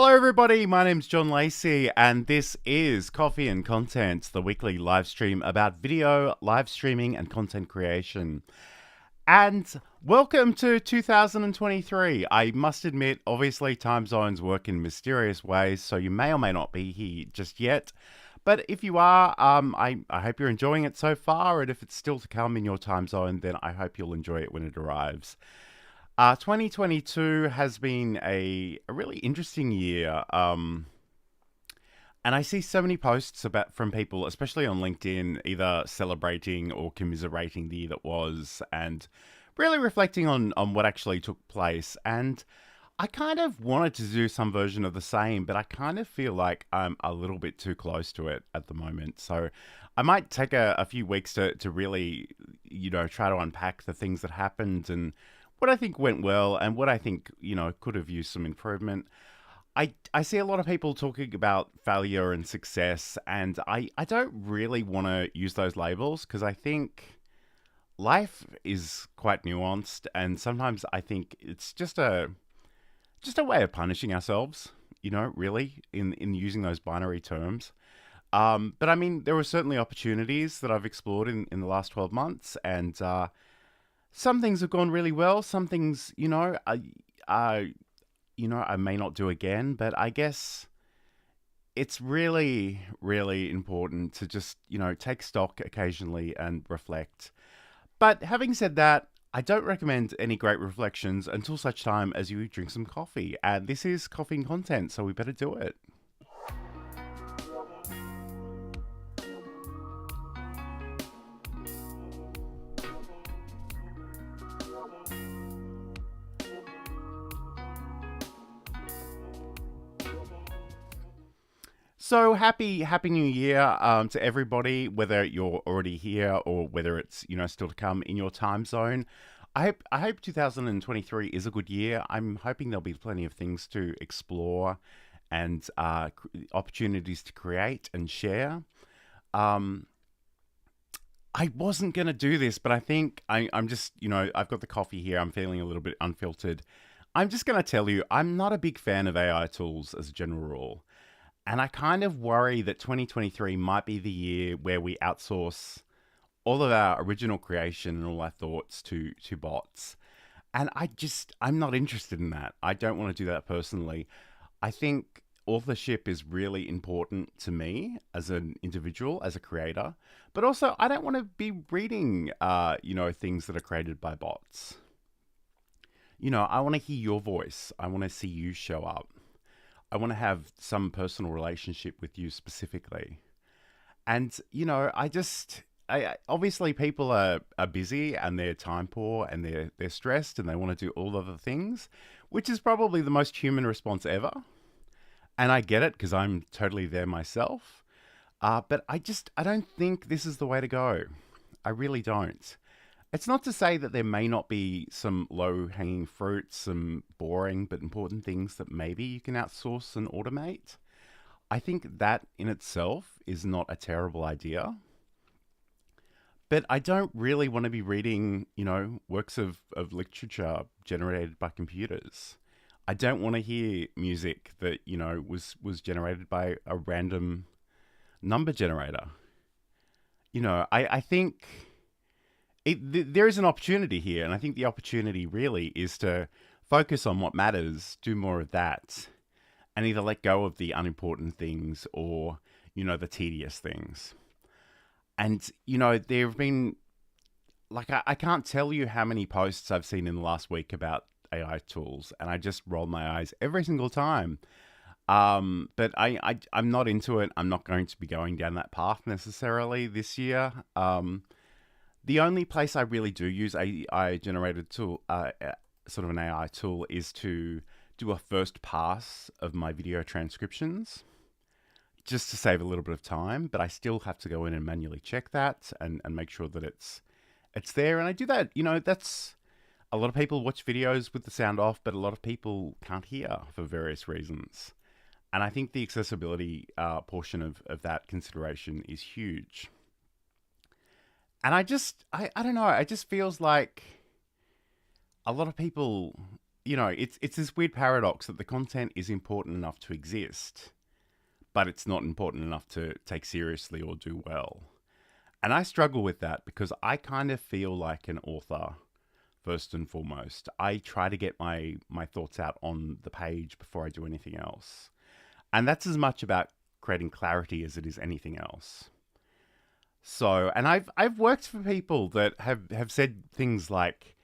Hello, everybody. My name's John Lacey, and this is Coffee and Content, the weekly live stream about video, live streaming, and content creation. And welcome to 2023. I must admit, obviously, time zones work in mysterious ways, so you may or may not be here just yet. But if you are, I hope you're enjoying it so far, and if it's still to come in your time zone, then I hope you'll enjoy it when it arrives. 2022 has been a really interesting year. And I see so many posts about from people, especially on LinkedIn, either celebrating or commiserating the year that was and really reflecting on what actually took place. And I kind of wanted to do some version of the same, but I kind of feel like I'm a little bit too close to it at the moment. So I might take a few weeks to really, try to unpack the things that happened and what I think went well and what I think, could have used some improvement. I see a lot of people talking about failure and success, and I don't really want to use those labels because I think life is quite nuanced, and sometimes I think it's just a way of punishing ourselves, really, in using those binary terms. But I mean, there were certainly opportunities that I've explored in the last 12 months, and some things have gone really well. Some things, I may not do again. But I guess it's really, really important to just, take stock occasionally and reflect. But having said that, I don't recommend any great reflections until such time as you drink some coffee. And this is Coffee and Content, so we better do it. So happy New Year to everybody, whether you're already here or whether it's still to come in your time zone. I hope 2023 is a good year. I'm hoping there'll be plenty of things to explore and opportunities to create and share. Um, I wasn't gonna do this, but I think I'm just I've got the coffee here. I'm feeling a little bit unfiltered. I'm just gonna tell you I'm not a big fan of AI tools as a general rule. And I kind of worry that 2023 might be the year where we outsource all of our original creation and all our thoughts to bots. And I'm not interested in that. I don't want to do that personally. I think authorship is really important to me as an individual, as a creator. But also, I don't want to be reading, things that are created by bots. I want to hear your voice. I want to see you show up. I want to have some personal relationship with you specifically. And, obviously people are busy and they're time poor and they're stressed and they want to do all other things, which is probably the most human response ever. And I get it because I'm totally there myself. But I don't think this is the way to go. I really don't. It's not to say that there may not be some low hanging fruit, some boring but important things that maybe you can outsource and automate. I think that in itself is not a terrible idea. But I don't really want to be reading, works of literature generated by computers. I don't want to hear music that, was generated by a random number generator. I think there is an opportunity here, and I think the opportunity really is to focus on what matters, do more of that, and either let go of the unimportant things or, the tedious things. And, there have been, like, I can't tell you how many posts I've seen in the last week about AI tools, and I just roll my eyes every single time. But I'm not into it. I'm not going to be going down that path necessarily this year. The only place I really do use AI generated tool, sort of an AI tool, is to do a first pass of my video transcriptions, just to save a little bit of time. But I still have to go in and manually check that and make sure that it's there. And I do that. That's a lot of people watch videos with the sound off, but a lot of people can't hear for various reasons. And I think the accessibility portion of that consideration is huge. And I don't know, it just feels like a lot of people, it's this weird paradox that the content is important enough to exist, but it's not important enough to take seriously or do well. And I struggle with that because I kind of feel like an author first and foremost. I try to get my thoughts out on the page before I do anything else. And that's as much about creating clarity as it is anything else. So, and I've worked for people that have said things like,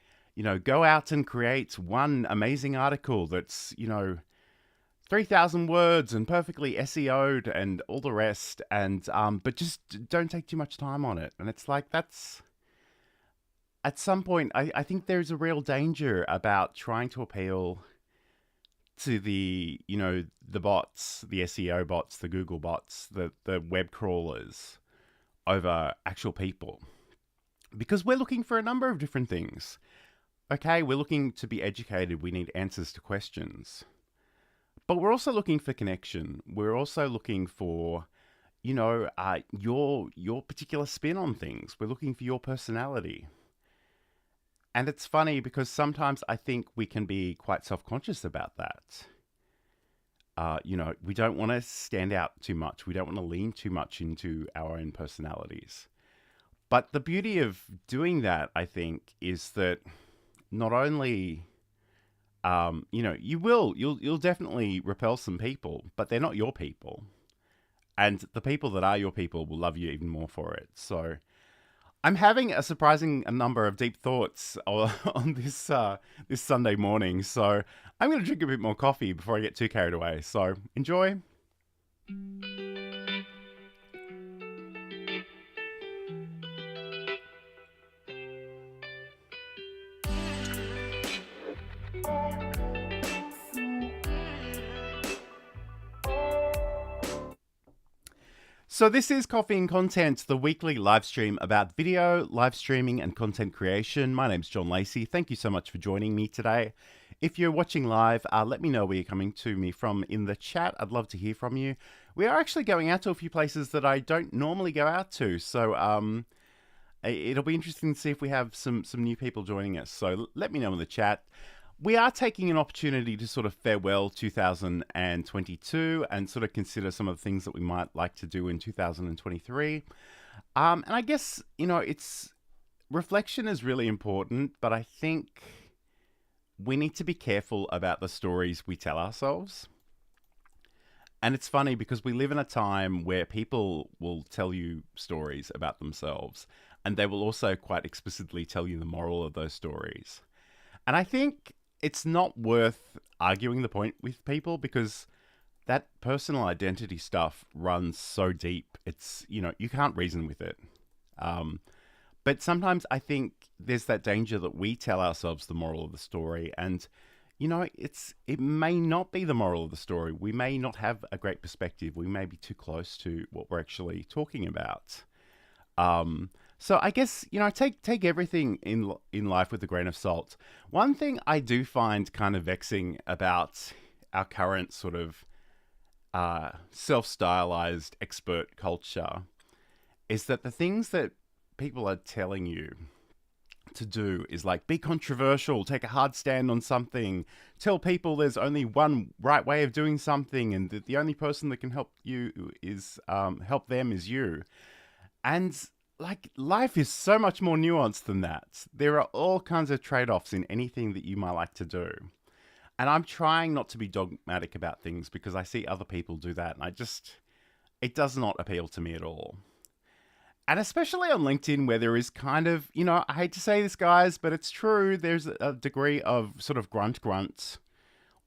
go out and create one amazing article that's, 3,000 words and perfectly SEO'd and all the rest, and but just don't take too much time on it. And it's like, that's at some point, I think there's a real danger about trying to appeal to the bots, the SEO bots, the Google bots, the web crawlers over actual people. Because we're looking for a number of different things. Okay, we're looking to be educated. We need answers to questions. But we're also looking for connection. We're also looking for, your particular spin on things. We're looking for your personality. And it's funny because sometimes I think we can be quite self-conscious about that. We don't want to stand out too much. We don't want to lean too much into our own personalities. But the beauty of doing that, I think, is that not only, you'll definitely repel some people, but they're not your people. And the people that are your people will love you even more for it. So I'm having a surprising number of deep thoughts on this Sunday morning. So I'm going to drink a bit more coffee before I get too carried away. So enjoy. So this is Coffee and Content, the weekly live stream about video, live streaming and content creation. My name's John Lacey. Thank you so much for joining me today. If you're watching live, let me know where you're coming to me from in the chat. I'd love to hear from you. We are actually going out to a few places that I don't normally go out to. So it'll be interesting to see if we have some new people joining us. So let me know in the chat. We are taking an opportunity to sort of farewell 2022 and sort of consider some of the things that we might like to do in 2023. And I guess, it's reflection is really important, but I think we need to be careful about the stories we tell ourselves. And it's funny because we live in a time where people will tell you stories about themselves, and they will also quite explicitly tell you the moral of those stories. And I think it's not worth arguing the point with people because that personal identity stuff runs so deep. It's, you can't reason with it. But sometimes I think there's that danger that we tell ourselves the moral of the story, and it may not be the moral of the story. We may not have a great perspective. We may be too close to what we're actually talking about. So I guess, take everything in life with a grain of salt. One thing I do find kind of vexing about our current sort of self-stylized expert culture is that the things that people are telling you to do is like, be controversial, take a hard stand on something, tell people there's only one right way of doing something, and that the only person that can help you is help them is you. And like, life is so much more nuanced than that. There are all kinds of trade-offs in anything that you might like to do. And I'm trying not to be dogmatic about things because I see other people do that, and it does not appeal to me at all. And especially on LinkedIn, where there is kind of, I hate to say this, guys, but it's true. There's a degree of sort of grunt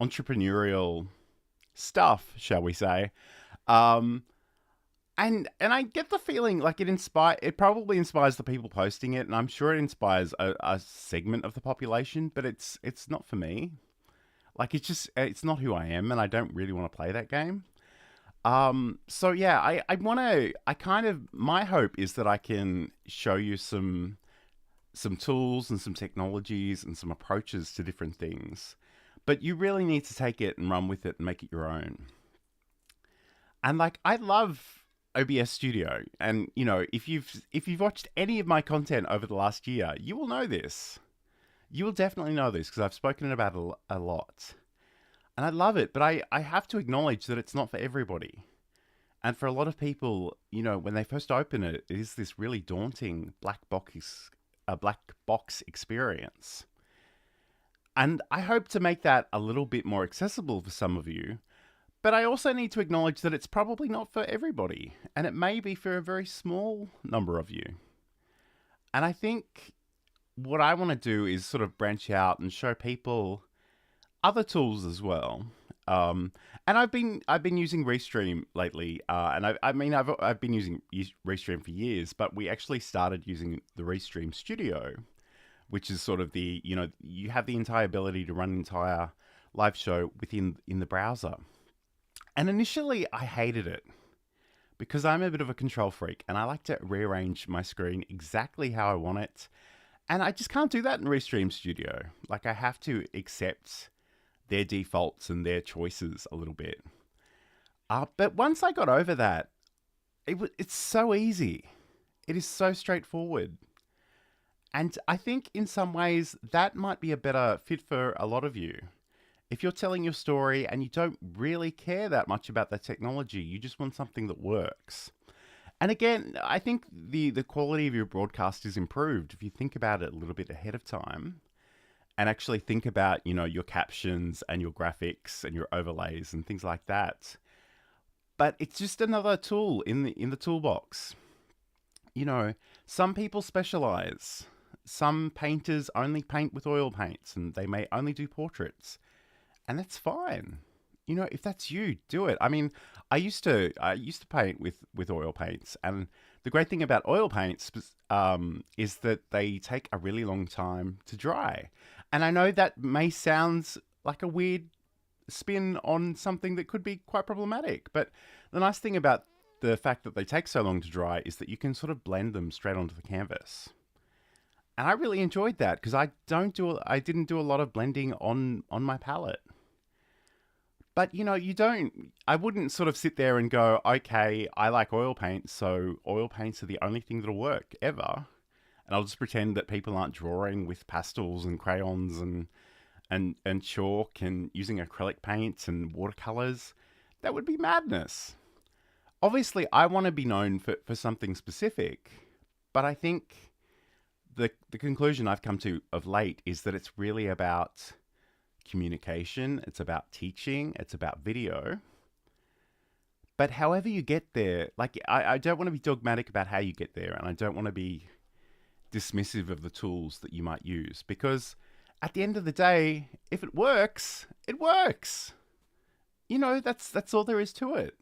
entrepreneurial stuff, shall we say. And I get the feeling like it probably inspires the people posting it, and I'm sure it inspires a segment of the population, but it's not for me. Like, it's not who I am, and I don't really want to play that game. So yeah, my hope is that I can show you some tools and some technologies and some approaches to different things, but you really need to take it and run with it and make it your own. And like, I love OBS Studio, and if you've watched any of my content over the last year, you will know this. You will definitely know this because I've spoken about it a lot. And I love it, but I have to acknowledge that it's not for everybody. And for a lot of people, when they first open it, it is this really daunting black box experience. And I hope to make that a little bit more accessible for some of you. But I also need to acknowledge that it's probably not for everybody, and it may be for a very small number of you. And I think what I want to do is sort of branch out and show people other tools as well. Um, and I've been using Restream lately, and I've been using Restream for years, but we actually started using the Restream Studio, which is sort of you have the entire ability to run an entire live show within in the browser. And initially, I hated it because I'm a bit of a control freak, and I like to rearrange my screen exactly how I want it. And I just can't do that in Restream Studio. Like, I have to accept their defaults and their choices a little bit. But once I got over that, it's so easy. It is so straightforward. And I think in some ways that might be a better fit for a lot of you. If you're telling your story and you don't really care that much about the technology, you just want something that works. And again, I think the quality of your broadcast is improved if you think about it a little bit ahead of time and actually think about, your captions and your graphics and your overlays and things like that. But it's just another tool in the toolbox. Some people specialize. Some painters only paint with oil paints and they may only do portraits. And that's fine. If that's you, do it. I mean, I used to paint with oil paints, and the great thing about oil paints is that they take a really long time to dry. And I know that may sound like a weird spin on something that could be quite problematic, but the nice thing about the fact that they take so long to dry is that you can sort of blend them straight onto the canvas. And I really enjoyed that because I didn't do a lot of blending on my palette. But I wouldn't sort of sit there and go, okay, I like oil paints, so oil paints are the only thing that'll work ever. And I'll just pretend that people aren't drawing with pastels and crayons and chalk and using acrylic paints and watercolors. That would be madness. Obviously, I want to be known for something specific, but I think the conclusion I've come to of late is that it's really about communication, it's about teaching, it's about video. But however you get there, like I don't want to be dogmatic about how you get there, and I don't want to be dismissive of the tools that you might use, because at the end of the day, if it works, it works. That's all there is to it.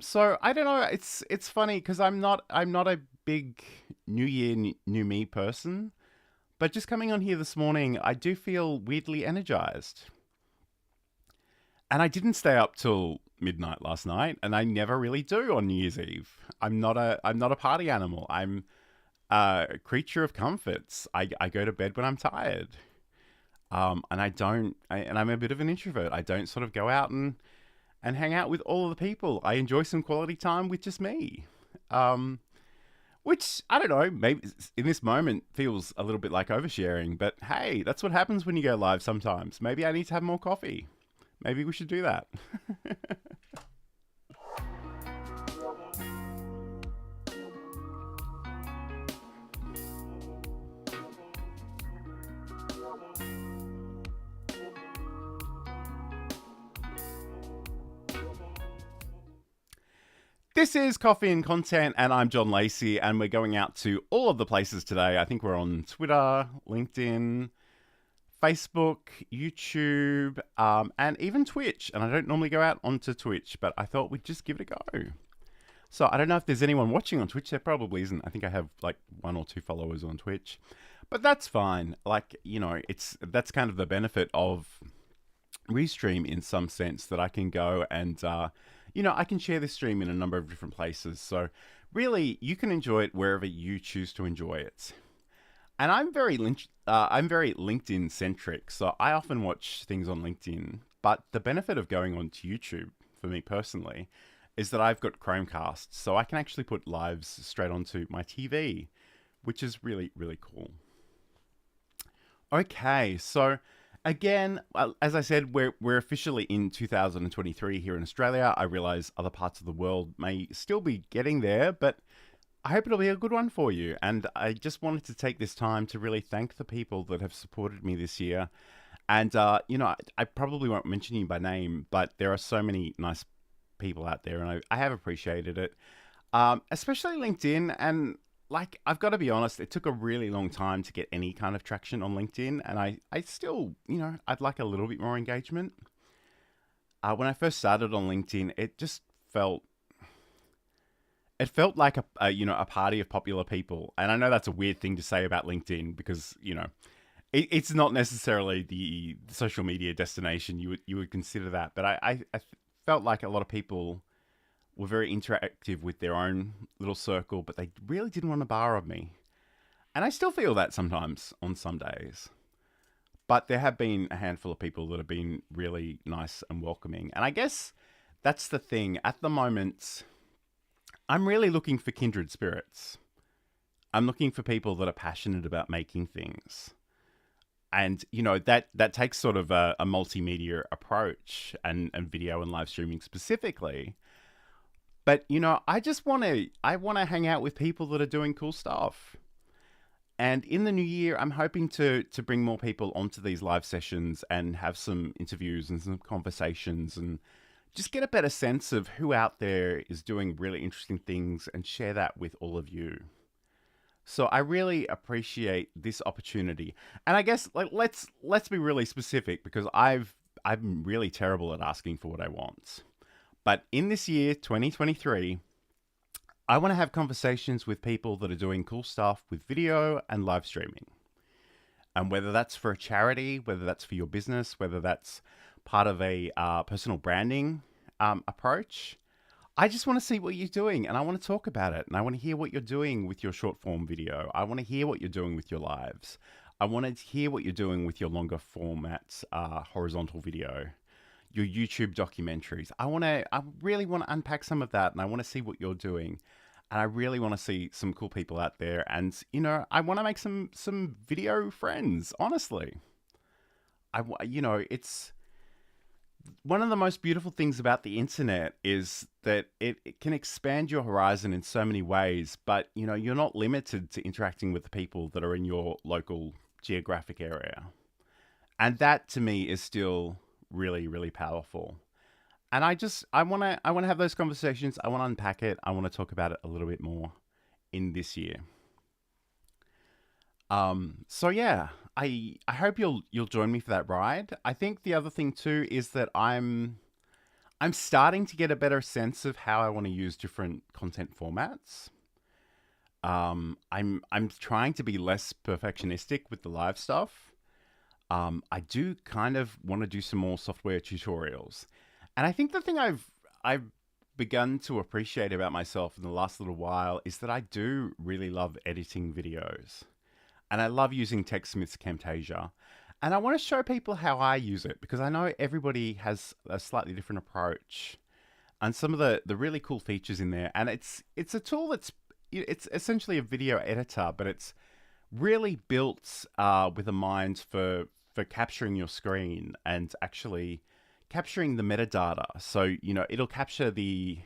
So I don't know. It's funny because I'm not a big New Year New Me person, but just coming on here this morning, I do feel weirdly energized. And I didn't stay up till midnight last night, and I never really do on New Year's Eve. I'm not a party animal. I'm a creature of comforts. I go to bed when I'm tired. And I'm a bit of an introvert. I don't sort of go out and hang out with all of the people. I enjoy some quality time with just me. Which, I don't know, maybe in this moment feels a little bit like oversharing, but hey, that's what happens when you go live sometimes. Maybe I need to have more coffee. Maybe we should do that. This is Coffee and Content, and I'm John Lacey, and we're going out to all of the places today. I think we're on Twitter, LinkedIn, Facebook, YouTube, and even Twitch. And I don't normally go out onto Twitch, but I thought we'd just give it a go. So I don't know if there's anyone watching on Twitch. There probably isn't. I think I have like 1 or 2 followers on Twitch, but that's fine. Like, that's kind of the benefit of Restream in some sense, that I can go and I can share this stream in a number of different places. So really, you can enjoy it wherever you choose to enjoy it. And I'm very LinkedIn centric, so I often watch things on LinkedIn. But the benefit of going on to YouTube for me personally is that I've got Chromecast, so I can actually put lives straight onto my TV, which is really, really cool. Okay, so again, as I said, we're officially in 2023 here in Australia. I realize other parts of the world may still be getting there, but I hope it'll be a good one for you. And I just wanted to take this time to really thank the people that have supported me this year. And I probably won't mention you by name, but there are so many nice people out there, and I have appreciated it, especially LinkedIn. And like, I've got to be honest, it took a really long time to get any kind of traction on LinkedIn, and I still, I'd like a little bit more engagement. When I first started on LinkedIn, felt it felt like a party of popular people, and I know that's a weird thing to say about LinkedIn because it's not necessarily the social media destination you would consider that, but I felt like a lot of people were very interactive with their own little circle, but they really didn't want to borrow me. And I still feel that sometimes on some days. But there have been a handful of people that have been really nice and welcoming. And I guess that's the thing. At the moment, I'm really looking for kindred spirits. I'm looking for people that are passionate about making things. And that takes sort of a multimedia approach, and video and live streaming specifically. But I want to hang out with people that are doing cool stuff. And in the new year, I'm hoping to bring more people onto these live sessions and have some interviews and some conversations, and just get a better sense of who out there is doing really interesting things and share that with all of you. So I really appreciate this opportunity. And I guess, like, let's be really specific, because I'm really terrible at asking for what I want. But in this year, 2023, I want to have conversations with people that are doing cool stuff with video and live streaming. And whether that's for a charity, whether that's for your business, whether that's part of a personal branding approach, I just want to see what you're doing, and I want to talk about it. And I want to hear what you're doing with your short form video. I want to hear what you're doing with your lives. I want to hear what you're doing with your longer format horizontal video, your YouTube documentaries. I really want to unpack some of that, and I want to see what you're doing. And I really want to see some cool people out there. And, I want to make some video friends, honestly. It's one of the most beautiful things about the internet is that it can expand your horizon in so many ways, but, you're not limited to interacting with the people that are in your local geographic area. And that to me is still really, really powerful. And I want to have those conversations. I want to unpack it. I want to talk about it a little bit more in this year. So yeah, I hope you'll join me for that ride. I think the other thing too is that I'm starting to get a better sense of how I want to use different content formats. I'm trying to be less perfectionistic with the live stuff. I do kind of want to do some more software tutorials. And I think the thing I've begun to appreciate about myself in the last little while is that I do really love editing videos. And I love using TechSmith's Camtasia. And I want to show people how I use it, because I know everybody has a slightly different approach and some of the really cool features in there. And it's a tool it's essentially a video editor, but it's really built with a mind for capturing your screen and actually capturing the metadata. So, it'll capture the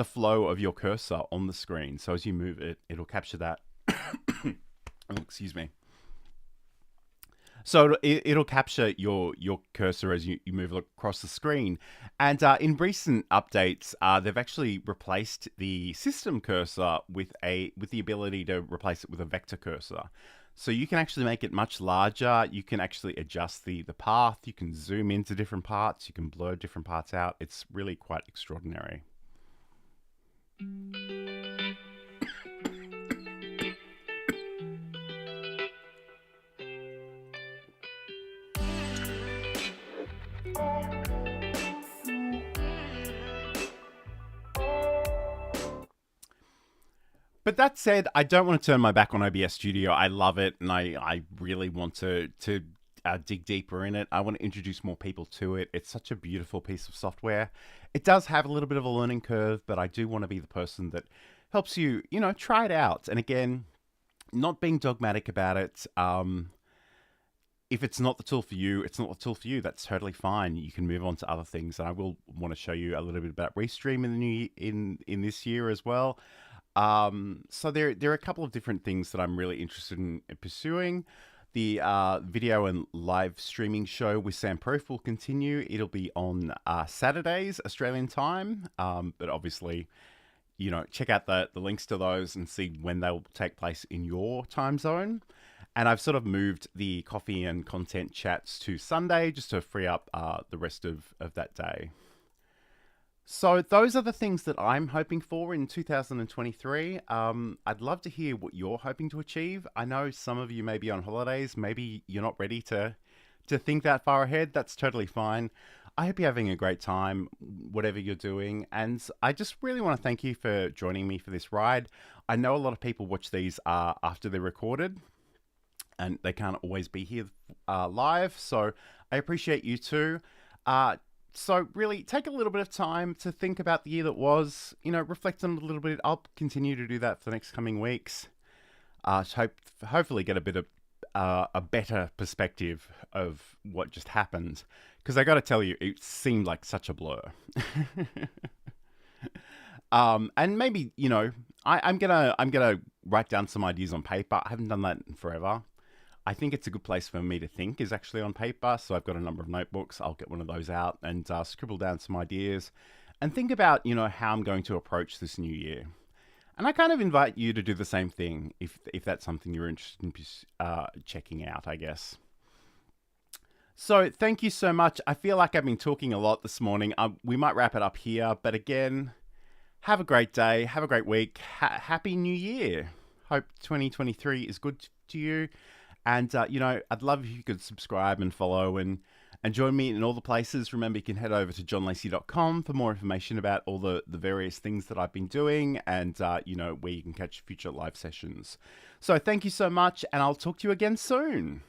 flow of your cursor on the screen. So as you move it, it'll capture that. Oh, excuse me. So it'll capture your cursor as you move across the screen. And in recent updates, they've actually replaced the system cursor with the ability to replace it with a vector cursor. So you can actually make it much larger. You can actually adjust the path. You can zoom into different parts. You can blur different parts out. It's really quite extraordinary. But that said, I don't want to turn my back on OBS Studio. I love it, and I really want to dig deeper in it. I want to introduce more people to it. It's such a beautiful piece of software. It does have a little bit of a learning curve, but I do want to be the person that helps you, try it out. And again, not being dogmatic about it. if it's not the tool for you, it's not the tool for you. That's totally fine. You can move on to other things. And I will want to show you a little bit about Restream in the new in this year as well. So there are a couple of different things that I'm really interested in pursuing. The video and live streaming show with Sam Proof will continue. It'll be on Saturdays, Australian time. But obviously, check out the links to those and see when they'll take place in your time zone. And I've sort of moved the coffee and content chats to Sunday just to free up the rest of that day. So those are the things that I'm hoping for in 2023. I'd love to hear what you're hoping to achieve. I know some of you may be on holidays. Maybe you're not ready to think that far ahead. That's totally fine. I hope you're having a great time, whatever you're doing. And I just really want to thank you for joining me for this ride. I know a lot of people watch these after they're recorded, and they can't always be here live. So I appreciate you too. So really take a little bit of time to think about the year that was, reflect on it a little bit. I'll continue to do that for the next coming weeks. Hopefully get a bit of a better perspective of what just happened. Because I got to tell you, it seemed like such a blur. And maybe, I'm gonna write down some ideas on paper. I haven't done that in forever. I think it's a good place for me to think is actually on paper. So I've got a number of notebooks. I'll get one of those out and scribble down some ideas and think about, how I'm going to approach this new year. And I kind of invite you to do the same thing if that's something you're interested in checking out, I guess. So thank you so much. I feel like I've been talking a lot this morning. We might wrap it up here. But again, have a great day. Have a great week. Happy New Year. Hope 2023 is good to you. And, I'd love if you could subscribe and follow and join me in all the places. Remember, you can head over to johnlacey.com for more information about all the various things that I've been doing and, where you can catch future live sessions. So thank you so much, and I'll talk to you again soon.